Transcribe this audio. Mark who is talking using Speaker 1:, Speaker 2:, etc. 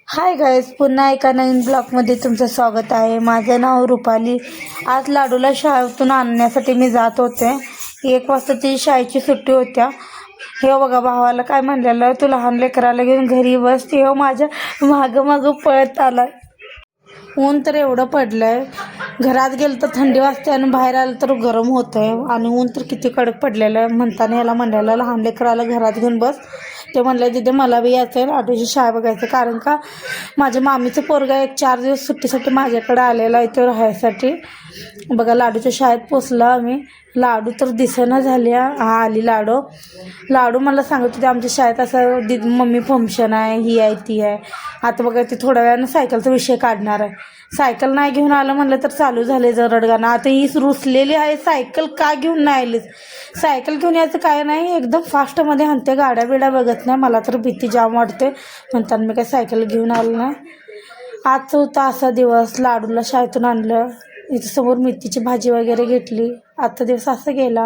Speaker 1: Hi guys, पुन्हा एका नवीन ब्लॉगमध्ये तुमचं स्वागत आहे. माझं नाव रुपाली. आज लाडूला शाळेतून आणण्यासाठी मी जात होते. 1 वाजता ती शाळेची सुट्टी होत्या. हे बघा, भावाला काय म्हणलेलं, तू लहान लेकराला घेऊन घरी बस. ते माझ्या मागं पळत आला. ऊन तर एवढं पडलंय, घरात गेलं तर थंडी वाजते आणि बाहेर आलं तर गरम होतंय. आणि ऊन तर किती कडक पडलेलं आहे. म्हणताना याला म्हणलेलं लहान लेकराला घरात घेऊन बस. ते म्हणलं तिथे मला बी यायचं आहे लाडूची शाळा बघायचं, कारण का माझ्या मामीचं पोरगा 4 दिवस सुट्टीसाठी माझ्याकडे आलेला आहे, तो राहायसाठी. बघा, लाडूच्या शाळेत पोचलो आम्ही. लाडू तर दिसेना झाली. आली लाडू मला सांगत होते आमच्या शाळेत असं मम्मी फंक्शन आहे, ही आहे ती आहे. आता बघा, ते थोड्या वेळानं सायकलचा विषय काढणार आहे. सायकल नाही घेऊन आलं म्हणलं तर चालू झाले रडगाणं. आता ही रुसलेली आहे, सायकल का घेऊन नाही आलीस? सायकल घेऊन यायचं काय नाही, एकदम फास्टमध्ये हाणते, गाड्या बिड्या बघत नाही. मला तर भीती जाम वाटते, म्हणताना मी काय सायकल घेऊन आलो नाही. आजचा होता असा दिवस. लाडूला शाळेतून आणलं, इथं समोर मेथीची भाजी वगैरे घेतली. आजचा दिवस असा गेला.